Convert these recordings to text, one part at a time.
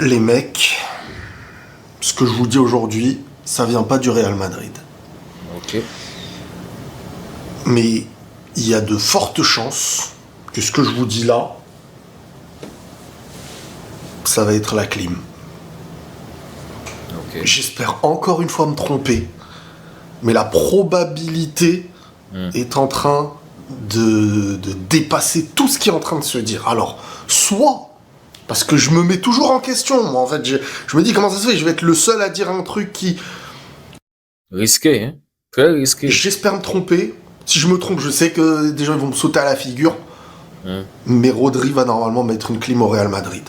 Les mecs, ce que je vous dis aujourd'hui, ça vient pas du Real Madrid. Ok. Mais il y a de fortes chances que ce que je vous dis là, ça va être la clim. Ok. J'espère encore une fois me tromper, mais la probabilité est en train de dépasser tout ce qui est en train de se dire. Alors, soit, parce que je me mets toujours en question, moi en fait, je me dis comment ça se fait, je vais être le seul à dire un truc qui... Risqué, hein? Très risqué. J'espère me tromper. Si je me trompe, je sais que des gens ils vont me sauter à la figure. Hein. Mais Rodri va normalement mettre une clim au Real Madrid.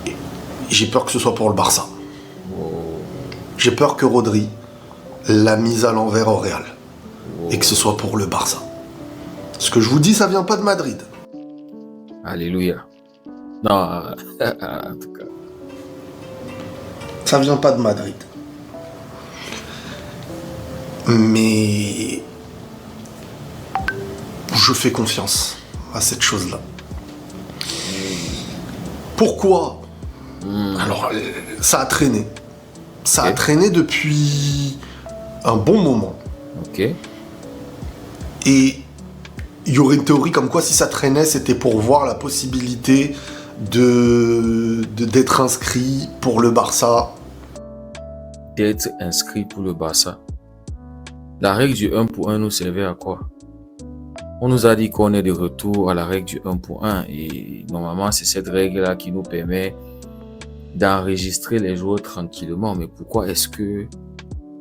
Et j'ai peur que ce soit pour le Barça. J'ai peur que Rodri l'a mise à l'envers au Real. Et que ce soit pour le Barça. Ce que je vous dis, ça vient pas de Madrid. Alléluia. Non, en tout cas. Ça vient pas de Madrid. Mais je fais confiance à cette chose-là. Pourquoi ? Alors, ça a traîné. Ça a Ok. traîné depuis un bon moment. Ok. Et il y aurait une théorie comme quoi si ça traînait, c'était pour voir la possibilité d'être inscrit pour le Barça. D'être inscrit pour le Barça. La règle du 1 pour 1 nous servait à quoi? On nous a dit qu'on est de retour à la règle du 1 pour 1 et normalement c'est cette règle-là qui nous permet d'enregistrer les joueurs tranquillement. Mais pourquoi est-ce que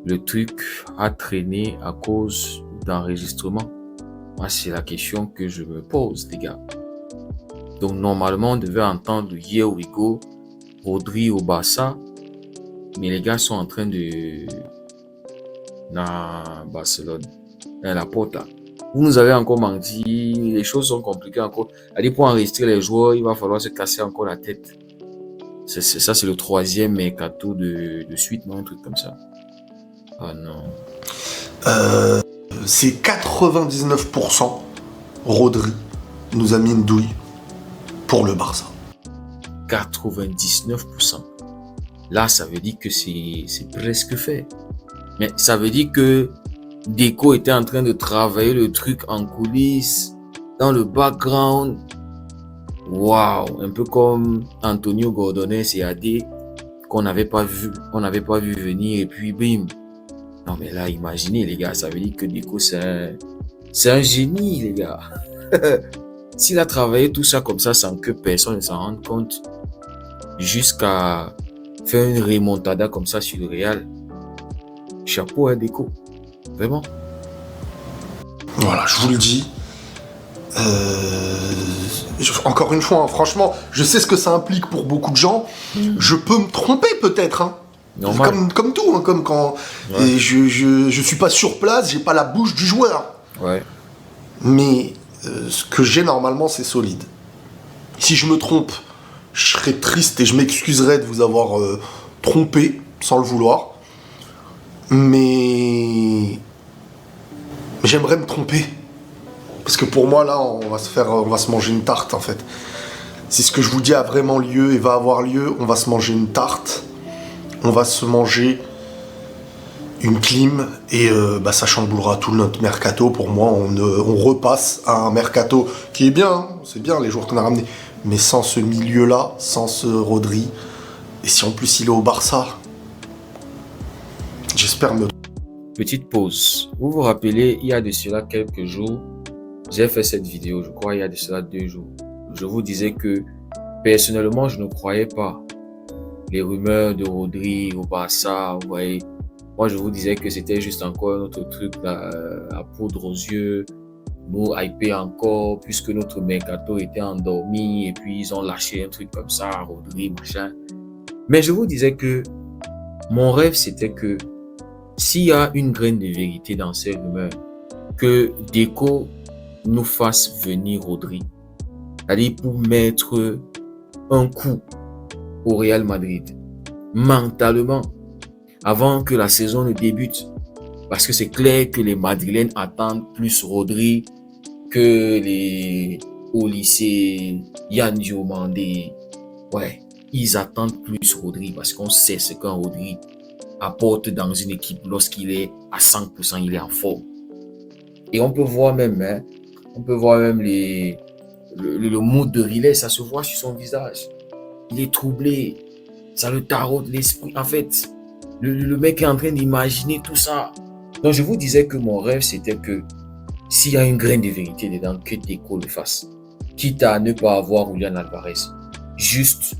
le truc a traîné à cause d'enregistrement? Moi, c'est la question que je me pose, les gars. Donc normalement, on devait entendre Here we go, Rodri au Barça, mais les gars sont en train de... dans Barcelone, dans la Porta. Vous nous avez encore menti, les choses sont compliquées encore. C'est-à-dire pour enregistrer les joueurs, il va falloir se casser encore la tête. Ça, c'est le 3e mercato de suite, non? Un truc comme ça. Ah non. C'est 99% Rodri nous a mis une douille pour le Barça. 99%. Là, ça veut dire que c'est presque fait. Mais ça veut dire que Deco était en train de travailler le truc en coulisses, dans le background. Waouh, un peu comme Antonio Gordonez et AD qu'on n'avait pas vu venir et puis bim. Non mais là, imaginez les gars, ça veut dire que Deco c'est un génie les gars. S'il a travaillé tout ça comme ça sans que personne ne s'en rende compte, jusqu'à faire une remontada comme ça sur le Real, chapeau à Deco, vraiment. Voilà, je vous le dis. Encore une fois, hein, franchement, je sais ce que ça implique pour beaucoup de gens. Je peux me tromper peut-être, hein. Normal. Comme tout, hein, comme quand et je suis pas sur place, j'ai pas la bouche du joueur. Ouais. Mais ce que j'ai normalement, c'est solide. Si je me trompe, je serais triste et je m'excuserais de vous avoir trompé sans le vouloir. Mais j'aimerais me tromper. Parce que pour moi, là, on va se manger une tarte, en fait. Si ce que je vous dis a vraiment lieu et va avoir lieu, on va se manger une tarte. On va se manger une clim et ça chamboulera tout notre mercato. Pour moi, on repasse à un mercato qui est bien, hein, c'est bien les joueurs qu'on a ramenés. Mais sans ce milieu-là, sans ce Rodri, et si en plus il est au Barça, j'espère me... Petite pause. Vous vous rappelez, il y a de cela quelques jours, j'ai fait cette vidéo, je crois il y a de cela 2 jours. Je vous disais que personnellement, je ne croyais pas les rumeurs de Rodri au Barça, vous voyez. Moi, je vous disais que c'était juste encore un autre truc à poudre aux yeux, nous hyper encore, puisque notre mercato était endormi, et puis ils ont lâché un truc comme ça, Rodri, machin. Mais je vous disais que mon rêve, c'était que s'il y a une graine de vérité dans ces rumeurs, que Deco nous fasse venir Rodri, c'est-à-dire pour mettre un coup au Real Madrid, mentalement, avant que la saison ne débute. Parce que c'est clair que les Madrilènes attendent plus Rodri que les au lycée Yann Diomandé, ouais, ils attendent plus Rodri parce qu'on sait ce qu'un Rodri apporte dans une équipe lorsqu'il est à 100%, il est en forme. Et on peut voir même, hein, le mood de Riley, ça se voit sur son visage. Il est troublé, ça le taraude l'esprit. En fait, le mec est en train d'imaginer tout ça. Donc je vous disais que mon rêve, c'était que s'il y a une graine de vérité dedans, que Deco le fasse. Quitte à ne pas avoir Julian Alvarez. Juste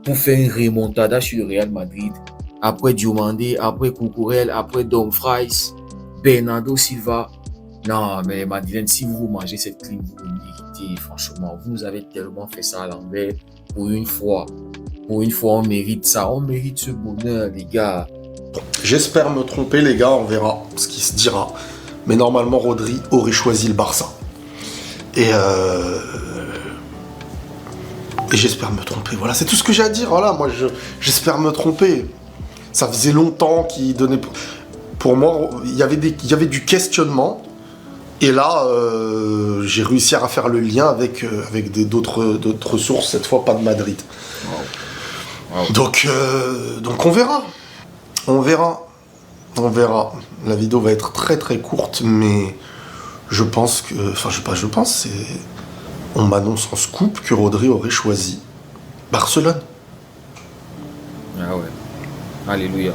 pour faire une remontada sur le Real Madrid. Après Diomandé, après Cucurella, après Dumfries, Bernardo Silva. Non, mais Madeleine, si vous mangez cette clim, vous le méritez, franchement. Vous nous avez tellement fait ça à l'envers. Pour une fois, on mérite ça. On mérite ce bonheur, les gars. J'espère me tromper, les gars, on verra ce qui se dira. Mais normalement, Rodri aurait choisi le Barça. Et j'espère me tromper. Voilà, c'est tout ce que j'ai à dire. Voilà, moi, j'espère me tromper. Ça faisait longtemps qu'il donnait... Pour moi, il y avait du questionnement. Et là, j'ai réussi à faire le lien avec d'autres sources, cette fois pas de Madrid. Wow. Donc on verra. On verra. La vidéo va être très très courte, mais je pense que... Enfin, on m'annonce en scoop que Rodri aurait choisi Barcelone. Ah ouais. Alléluia.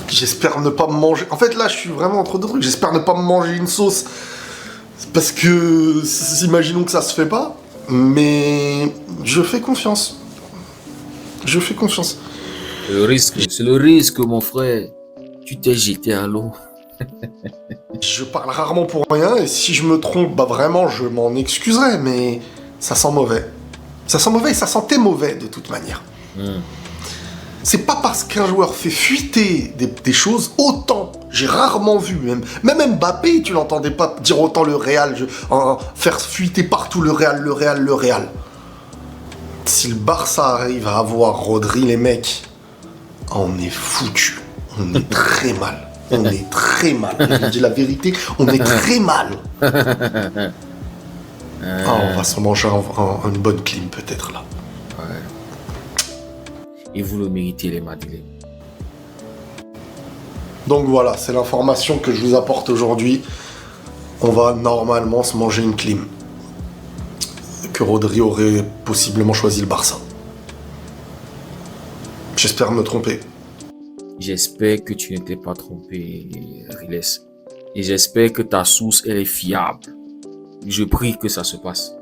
J'espère ne pas me manger... En fait, là, je suis vraiment entre deux trucs. J'espère ne pas me manger une sauce. Parce que... Imaginons que ça se fait pas. Mais... Je fais confiance. C'est le risque, mon frère. Tu t'es jeté à l'eau. Je parle rarement pour rien. Et si je me trompe, bah vraiment, je m'en excuserai. Mais ça sent mauvais. Ça sent mauvais et ça sentait mauvais, de toute manière. C'est pas parce qu'un joueur fait fuiter des choses autant. J'ai rarement vu, même Mbappé, tu l'entendais pas dire autant le Real, faire fuiter partout le Real. Si le Barça arrive à avoir Rodri, les mecs, on est foutu. On est très mal. Je dis la vérité, on est très mal. On va se manger une bonne clim peut-être là. Et vous le méritez, les Madeleines. Donc voilà, c'est l'information que je vous apporte aujourd'hui. On va normalement se manger une clim. Que Rodri aurait possiblement choisi le Barça. J'espère me tromper. J'espère que tu ne t'es pas trompé, Riles. Et j'espère que ta source, elle est fiable. Je prie que ça se passe.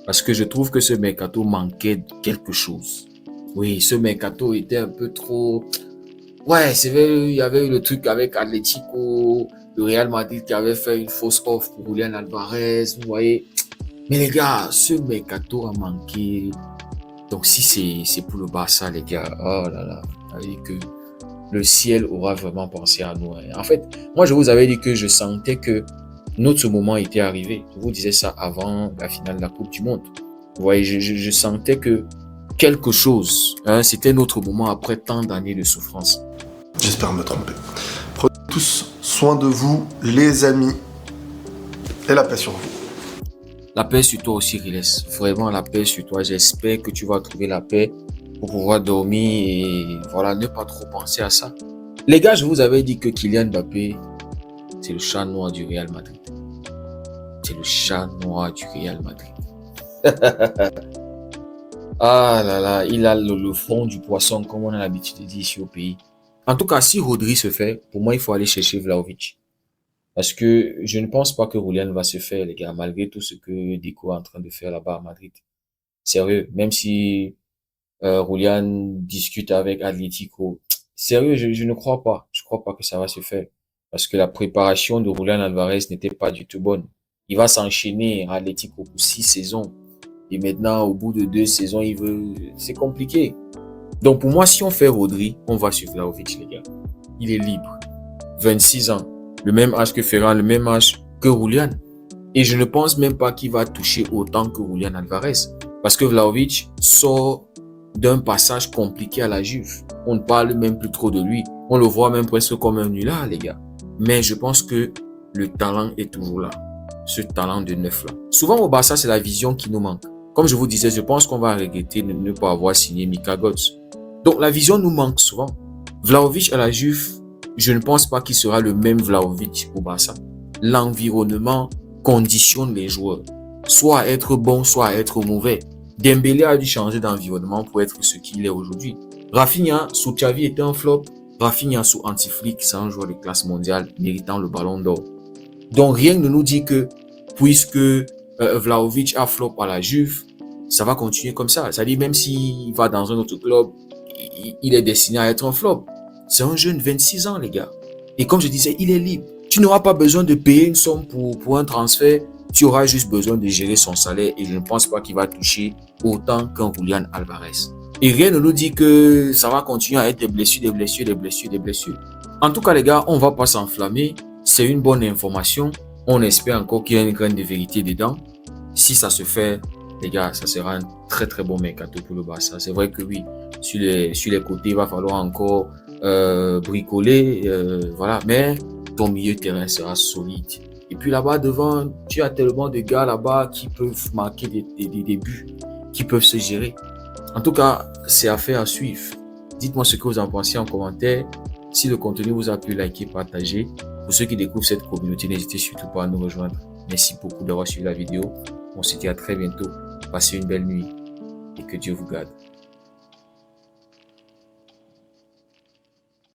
Parce que je trouve que ce mercato manquait de quelque chose. Oui, ce mercato était un peu trop... Ouais, c'est vrai, il y avait eu le truc avec Atlético, le Real Madrid qui avait fait une fausse offre pour Julian Alvarez, vous voyez. Mais les gars, ce mercato a manqué. Donc si c'est pour le Barça, les gars, oh là là, avec que le ciel aura vraiment pensé à nous. En fait, moi je vous avais dit que je sentais que notre moment était arrivé. Je vous disais ça avant la finale de la Coupe du Monde. Vous voyez, je sentais que quelque chose, c'était notre moment après tant d'années de souffrance. J'espère me tromper. Prenez tous soin de vous, les amis, et la paix sur vous. La paix sur toi aussi, Riles. Vraiment la paix sur toi. J'espère que tu vas trouver la paix pour pouvoir dormir et voilà, ne pas trop penser à ça. Les gars, je vous avais dit que Kylian Mbappé, c'est le chat noir du Real Madrid. C'est le chat noir du Real Madrid. Ah là là, il a le front du poisson, comme on a l'habitude de dire ici au pays. En tout cas, si Rodri se fait, pour moi, il faut aller chercher Vlahovic. Parce que je ne pense pas que Julian va se faire, les gars, malgré tout ce que Deco est en train de faire là-bas à Madrid. Sérieux, même si Julian discute avec Atlético. Sérieux, je ne crois pas. Je crois pas que ça va se faire. Parce que la préparation de Julian Alvarez n'était pas du tout bonne. Il va s'enchaîner à Atlético pour 6 saisons. Et maintenant, au bout de 2 saisons, c'est compliqué. Donc pour moi, si on fait Rodri, on va sur Vlahovic, les gars. Il est libre. 26 ans. Le même âge que Ferran, le même âge que Julian. Et je ne pense même pas qu'il va toucher autant que Julian Alvarez. Parce que Vlahovic sort d'un passage compliqué à la Juve. On ne parle même plus trop de lui. On le voit même presque comme un nulard, les gars. Mais je pense que le talent est toujours là. Ce talent de neuf là. Souvent au Barça, c'est la vision qui nous manque. Comme je vous disais, je pense qu'on va regretter de ne pas avoir signé Mika Götze. Donc la vision nous manque souvent. Vlahovic à la Juve, je ne pense pas qu'il sera le même Vlahovic au Barça. L'environnement conditionne les joueurs, soit à être bon, soit à être mauvais. Dembélé a dû changer d'environnement pour être ce qu'il est aujourd'hui. Rafinha, sous Xavi, était un flop. Rafinha, sous Anti-Flick, c'est un joueur de classe mondiale méritant le ballon d'or. Donc rien ne nous dit que puisque Vlahovic a flop à la Juve, ça va continuer comme ça. C'est-à-dire même s'il va dans un autre club, il est destiné à être un flop. C'est un jeune 26 ans, les gars. Et comme je disais, il est libre. Tu n'auras pas besoin de payer une somme pour un transfert. Tu auras juste besoin de gérer son salaire et je ne pense pas qu'il va toucher autant qu'un Julian Alvarez. Et rien ne nous dit que ça va continuer à être des blessures, des blessures, des blessures, des blessures. En tout cas, les gars, on ne va pas s'enflammer. C'est une bonne information. On espère encore qu'il y a une graine de vérité dedans. Si ça se fait, les gars, ça sera un très très bon mercato pour le Barça. C'est vrai que oui, sur les côtés, il va falloir encore bricoler, voilà. Mais ton milieu de terrain sera solide. Et puis là-bas devant, tu as tellement de gars là-bas qui peuvent marquer des buts, qui peuvent se gérer. En tout cas, c'est affaire à suivre. Dites-moi ce que vous en pensez en commentaire. Si le contenu vous a plu, likez, partagez. Pour ceux qui découvrent cette communauté, n'hésitez surtout pas à nous rejoindre. Merci beaucoup d'avoir suivi la vidéo. On se dit à très bientôt. Passez une belle nuit et que Dieu vous garde.